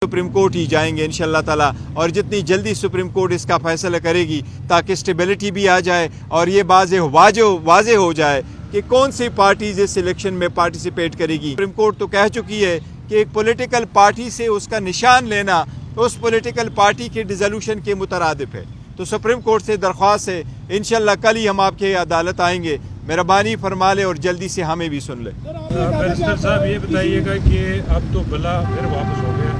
Supreme court ही जाएंगे इंशाअल्लाह ताला, और जितनी जल्दी सुप्रीम कोर्ट इसका फैसला करेगी ताकि स्टेबिलिटी भी आ जाए और ये वाज़े हो जाए कि कौन सी पार्टीज इस इलेक्शन में पार्टिसिपेट करेगी। सुप्रीम कोर्ट तो कह चुकी है कि एक पॉलिटिकल पार्टी से उसका निशान लेना उस पॉलिटिकल पार्टी के डिसोल्यूशन के मुतरादिफ है। तो सुप्रीम कोर्ट से दरख्वास्त है, इंशाअल्लाह कल ही हम आपके अदालत आएंगे, मेहरबानी फरमा ले और जल्दी से हमें भी सुन ले। बैरिस्टर साहब ये बताइएगा कि अब तो बला फिर वापस हो गया,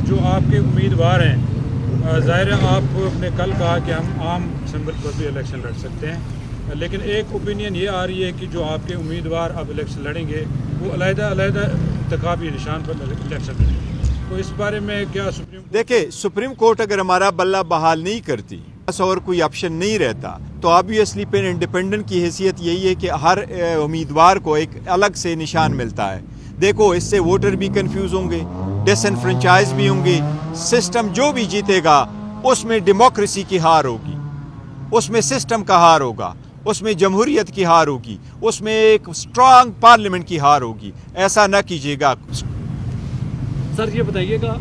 जो आपके उम्मीदवार हैं, ज़ाहिर है आपने कल कहा कि हम आम सिंबल पर भी इलेक्शन लड़ सकते हैं, लेकिन एक ओपिनियन ये आ रही है कि जो आपके उम्मीदवार अब इलेक्शन लड़ेंगे वो अलग-अलग इंतखाबी निशान पर इलेक्शन लड़ेंगे, तो इस बारे में क्या देखिए, सुप्रीम कोर्ट अगर हमारा बल्ला बहाल नहीं करती और कोई ऑप्शन नहीं रहता तो ऑब्वियसली पेन इंडिपेंडेंट की हैसियत यही है कि हर उम्मीदवार को एक अलग से निशान मिलता है। देखो, इससे वोटर भी कंफ्यूज होंगे, डिसएनफ्रेंचाइज भी होंगे, सिस्टम जो भी जीतेगा उसमें डेमोक्रेसी की हार होगी, उसमें सिस्टम का हार होगा, उसमें जमहूरियत की हार होगी, उसमें एक स्ट्रांग पार्लियामेंट की हार होगी। ऐसा ना कीजिएगा। सर ये बताइएगा,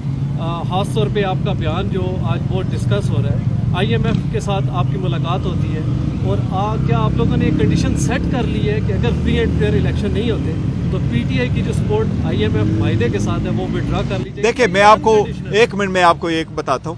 ख़ास तौर पे आपका बयान जो आज बहुत डिस्कस हो रहा है, IMF के साथ आपकी मुलाकात होती है और क्या आप लोगों ने एक कंडीशन सेट कर ली है कि अगर फ्री एंड फेयर इलेक्शन नहीं होते तो PTI की जो सपोर्ट IMF मायदे के साथ है वो विड्रा कर लीजिए? देखिए, मैं आपको एक मिनट में आपको एक बताता हूँ।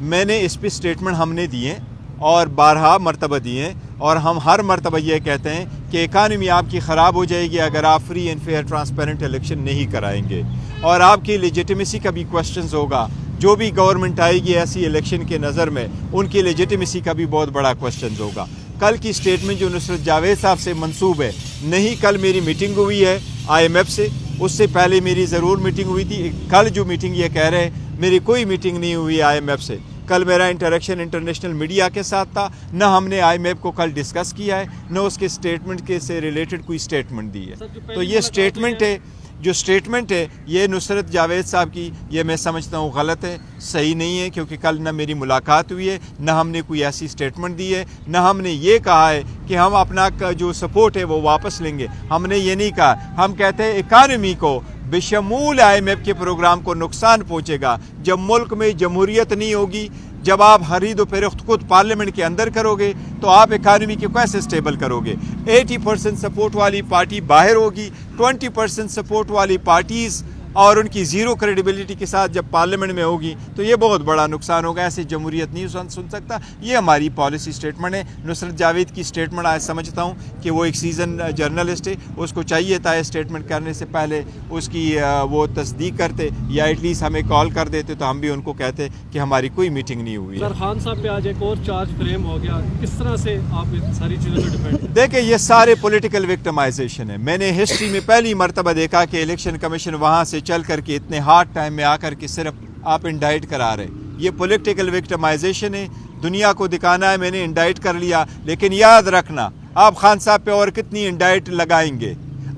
मैंने इस पर स्टेटमेंट हमने दिए और 12 मरतबा दिए, और हम हर मरतबा ये कहते हैं कि इकानमी आपकी ख़राब हो जाएगी अगर आप free and fair transparent election नहीं कराएंगे, और आपकी लेजिटिमेसी का भी क्वेश्चन होगा। जो भी गवर्नमेंट आएगी ऐसी इलेक्शन के नज़र में उनकी लेजिटिमेसी का भी बहुत बड़ा क्वेश्चन होगा। कल की स्टेटमेंट जो नुसरत जावेद साहब से मंसूब है, नहीं कल मेरी मीटिंग हुई है IMF से, उससे पहले मेरी ज़रूर मीटिंग हुई थी। कल जो मीटिंग ये कह रहे हैं, मेरी कोई मीटिंग नहीं हुई IMF से। कल मेरा इंटरेक्शन इंटरनेशनल मीडिया के साथ था, न हमने IMF को कल डिस्कस किया है, न उसके स्टेटमेंट के से रिलेटेड कोई स्टेटमेंट दी है। तो ये स्टेटमेंट है, जो स्टेटमेंट है ये नुसरत जावेद साहब की, ये मैं समझता हूँ गलत है, सही नहीं है, क्योंकि कल न मेरी मुलाकात हुई है, न हमने कोई ऐसी स्टेटमेंट दी है, न हमने ये कहा है कि हम अपना जो सपोर्ट है वो वापस लेंगे। हमने ये नहीं कहा। हम कहते हैं इकानमी को बेशमूल IMF के प्रोग्राम को नुकसान पहुँचेगा जब मुल्क में जमहूरियत नहीं होगी। जब आप खरीदो फरोख्त खुद पार्लियामेंट के अंदर करोगे तो आप इकानमी को कैसे स्टेबल करोगे? 80% सपोर्ट वाली पार्टी बाहर होगी, 20% सपोर्ट वाली पार्टीज़ और उनकी ज़ीरो क्रेडिबिलिटी के साथ जब पार्लियामेंट में होगी तो ये बहुत बड़ा नुकसान होगा। ऐसे जमहूरियत नहीं सुन सकता। ये हमारी पॉलिसी स्टेटमेंट है। नुसरत जावेद की स्टेटमेंट आज समझता हूँ कि वो एक सीजन जर्नलिस्ट है, उसको चाहिए था स्टेटमेंट करने से पहले उसकी वो तस्दीक करते या एटलीस्ट हमें कॉल कर देते तो हम भी उनको कहते कि हमारी कोई मीटिंग नहीं हुई। सर, खान साहब पे आज एक और चार्ज फ्रेम हो गया, किस तरह से आप इन सारी चीज़ों पर डिपेंड? देखिए, ये सारे पॉलिटिकल विक्टिमाइजेशन है। मैंने हिस्ट्री में पहली मरतबा देखा कि इलेक्शन कमीशन वहाँ से चल करके इतने हार्ड टाइम में आकर के सिर्फ आप इंडाइट करा रहे। ये पॉलिटिकल विक्टिमाइजेशन है, दुनिया को दिखाना है मैंने इंडाइट कर लिया। लेकिन याद रखना, आप खान साहब पे और कितनी इंडाइट लगाएंगे?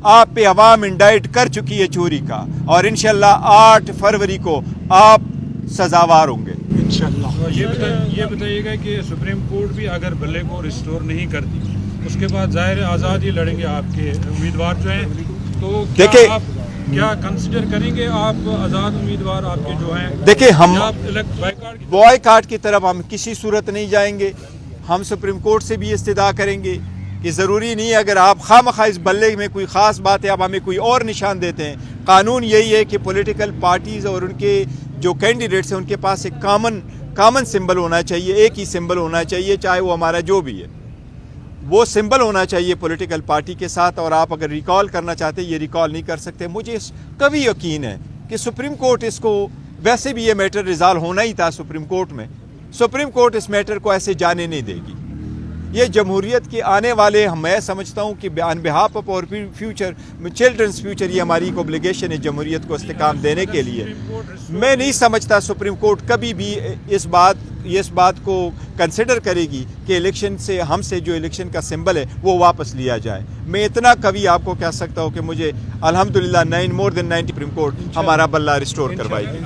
आप पे अवाम इंडाइट कर चुकी है चोरी का, और इंशाल्लाह 8 फरवरी को आप सजावार होंगे इंशाल्लाह। ये बताइएगा कि सुप्रीम कोर्ट भी अगर बल्ले को रिस्टोर नहीं करती उसके बाद ज़ाहिर आज़ाद ही लड़ेंगे आपके उम्मीदवार जो हैं, तो देखिए आप क्या कंसिडर करेंगे? आप आज़ाद उम्मीदवार आपके जो हैं, देखिए, हम बॉयकॉट की तरफ हम किसी सूरत नहीं जाएंगे। हम सुप्रीम कोर्ट से भी इस्तिदा करेंगे कि ज़रूरी नहीं है अगर आप खामखा इस बल्ले में कोई ख़ास बात है आप हमें कोई और निशान देते हैं। कानून यही है कि पॉलिटिकल पार्टीज़ और उनके जो कैंडिडेट्स हैं उनके पास एक कॉमन सिंबल होना चाहिए, एक ही सिंबल होना चाहिए, चाहे वो हमारा जो भी है वो सिंबल होना चाहिए पॉलिटिकल पार्टी के साथ। और आप अगर रिकॉल करना चाहते हैं, ये रिकॉल नहीं कर सकते। मुझे कभी यकीन है कि सुप्रीम कोर्ट इसको, वैसे भी ये मैटर रिजॉल्व होना ही था सुप्रीम कोर्ट में, सुप्रीम कोर्ट इस मैटर को ऐसे जाने नहीं देगी। ये जमहूरियत के आने वाले, मैं समझता हूँ कि ऑन बिहाफ ऑफ और फ्यूचर, चिल्ड्रंस फ्यूचर, ये हमारी एक ऑब्लिगेशन है जमहूरियत को इस्तेकाम देने के लिए। मैं नहीं समझता सुप्रीम कोर्ट कभी भी इस बात को कंसिडर करेगी कि इलेक्शन से, हमसे जो इलेक्शन का सिंबल है वो वापस लिया जाए। मैं इतना कभी आपको कह सकता हूँ कि मुझे अल्हम्दुलिल्लाह मोर देन 90 सुप्रीम कोर्ट हमारा बल्ला रिस्टोर करवाएगी।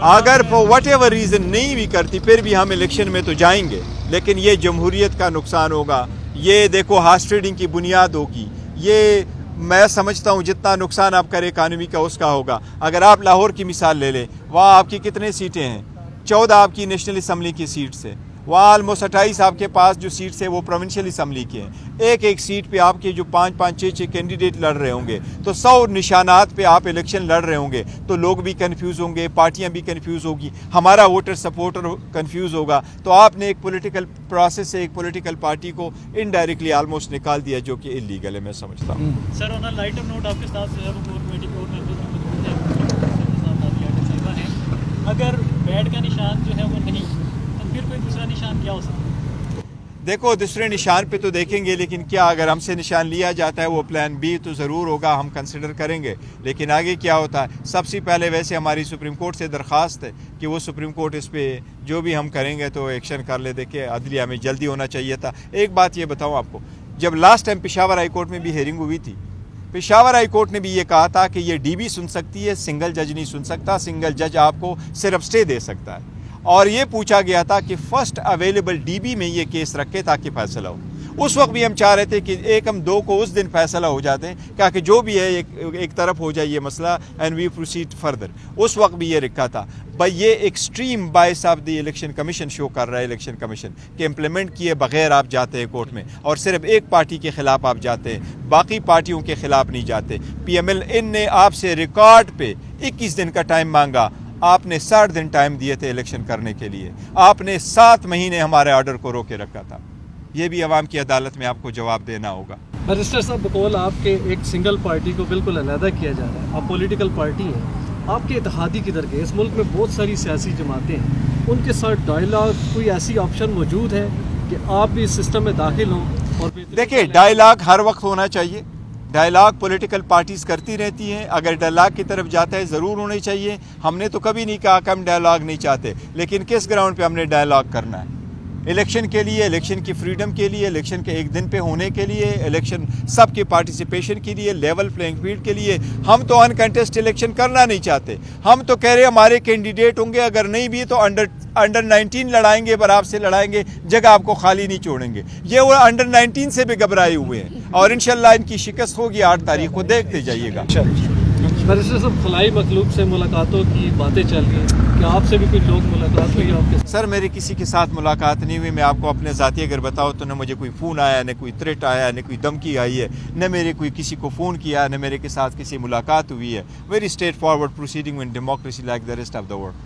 अगर फॉर वट एवर रीज़न नहीं भी करती फिर भी हम इलेक्शन में तो जाएंगे, लेकिन ये जमहूरियत का नुकसान होगा। ये देखो, हार्स ट्रेडिंग की बुनियाद होगी, ये میں سمجھتا ہوں جتنا نقصان آپ کرے اکانومی کا اس کا ہوگا. اگر آپ لاہور کی مثال لے لیں, وہاں آپ کی کتنے سیٹیں ہیں؟ 14 آپ کی نیشنل اسمبلی کی سیٹس ہیں. وہاں آلموسٹ 28 آپ کے پاس جو سیٹس ہیں وہ پروونشل اسمبلی کے ہیں. ایک سیٹ پہ آپ کے جو 5 6 کینڈیڈیٹ لڑ رہے ہوں گے, تو 100 نشانات پہ آپ الیکشن لڑ رہے ہوں گے, تو لوگ بھی کنفیوز ہوں گے, پارٹیاں بھی کنفیوز ہوگی, ہمارا ووٹر سپورٹر کنفیوز ہوگا. تو آپ نے ایک پولیٹیکل پروسیس سے ایک پولیٹیکل پارٹی کو انڈائریکٹلی آلموسٹ نکال دیا, جو کہ انلیگل ہے میں سمجھتا ہوں. سر آن اے لائٹر نوٹ آپ کے ساتھ جو ہے وہ کور کمیٹی کے اور ممبرز ہیں, اگر بیڈ کا نشان جو ہے وہ نہیں, تو پھر کوئی دوسرا نشان کیا ہو سکتا ہے؟ دیکھو دوسرے نشان پہ تو دیکھیں گے, لیکن کیا اگر ہم سے نشان لیا جاتا ہے وہ پلان بی تو ضرور ہوگا, ہم کنسیڈر کریں گے. لیکن آگے کیا ہوتا ہے, سب سے پہلے ویسے ہماری سپریم کورٹ سے درخواست ہے کہ وہ سپریم کورٹ اس پہ جو بھی ہم کریں گے تو ایکشن کر لے. دیکھیں عدلیہ میں جلدی ہونا چاہیے تھا. ایک بات یہ بتاؤں آپ کو, جب last time Peshawar high court میں بھی ہیئرنگ ہوئی تھی, پشاور ہائی کورٹ نے بھی یہ کہا تھا کہ یہ ڈی بی سن سکتی ہے, سنگل جج نہیں سن سکتا. سنگل جج آپ کو صرف اسٹے دے سکتا ہے. اور یہ پوچھا گیا تھا کہ فرسٹ اویلیبل ڈی بی میں یہ کیس رکھے تاکہ فیصلہ ہو. اس وقت بھی ہم چاہ رہے تھے کہ 1 ہم 2 کو اس دن فیصلہ ہو جاتے ہیں, کیا کہ جو بھی ہے ایک طرف ہو جائے یہ مسئلہ, اینڈ وی پروسیڈ فردر. اس وقت بھی یہ رکھا تھا. بھائی یہ extreme bias of the election commission show کر رہا ہے الیکشن کمیشن, کہ امپلیمنٹ کیے بغیر آپ جاتے ہیں کورٹ میں, اور صرف ایک پارٹی کے خلاف آپ جاتے ہیں, باقی پارٹیوں کے خلاف نہیں جاتے. پی ایم ایل ان نے آپ سے ریکارڈ پہ 21 دن کا ٹائم مانگا, آپ نے 60 دن ٹائم دیے تھے الیکشن کرنے کے لیے, آپ نے 7 مہینے ہمارے آرڈر کو روکے رکھا تھا. یہ بھی عوام کی عدالت میں آپ کو جواب دینا ہوگا. بیرسٹر صاحب بقول آپ کے ایک سنگل پارٹی کو بالکل علیحدہ کیا جا رہا ہے, آپ پولیٹیکل پارٹی ہیں, آپ کے اتحادی کدھر گئے؟ اس ملک میں بہت ساری سیاسی جماعتیں ہیں, ان کے ساتھ ڈائلاگ کوئی ایسی آپشن موجود ہے کہ آپ بھی اس سسٹم میں داخل ہوں؟ اور دیکھیں ڈائلاگ ہر وقت ہونا چاہیے, ڈائلاگ پولیٹیکل پارٹیز کرتی رہتی ہیں. اگر ڈائلاگ کی طرف جاتا ہے ضرور ہونے چاہیے. ہم نے تو کبھی نہیں کہا کہ ہم ڈائلاگ نہیں چاہتے, لیکن کس گراؤنڈ پہ ہم نے ڈائلاگ کرنا ہے؟ الیکشن کے لیے, الیکشن کی فریڈم کے لیے, الیکشن کے ایک دن پہ ہونے کے لیے, الیکشن سب کے پارٹیسپیشن کے لیے, لیول پلینگ فیلڈ کے لیے. ہم تو انکنٹیسٹ الیکشن کرنا نہیں چاہتے. ہم تو کہہ رہے ہمارے کینڈیڈیٹ ہوں گے, اگر نہیں بھی تو انڈر 19 لڑائیں گے, برابر سے لڑائیں گے, جگہ آپ کو خالی نہیں چھوڑیں گے. یہ وہ انڈر 19 سے بھی گھبرائے ہوئے ہیں, اور انشاءاللہ ان کی شکست ہوگی 8 تاریخ کو, دیکھتے جائیے گا. بیرسٹر صاحب خلائی مخلوق سے ملاقاتوں کی باتیں چل رہی ہیں, کیا آپ سے بھی کوئی لوگ ملاقات ہوئی آپ کے ساتھ؟ سر میری کسی کے ساتھ ملاقات نہیں ہوئی. میں آپ کو اپنے ذاتی اگر بتاؤ تو نہ مجھے کوئی فون آیا, نہ کوئی تھریٹ آیا, نہ کوئی دھمکی آئی ہے, نہ میرے کوئی کسی کو فون کیا, نہ میرے کے ساتھ کسی ملاقات ہوئی ہے. Very straight forward proceeding in democracy like the rest of the world.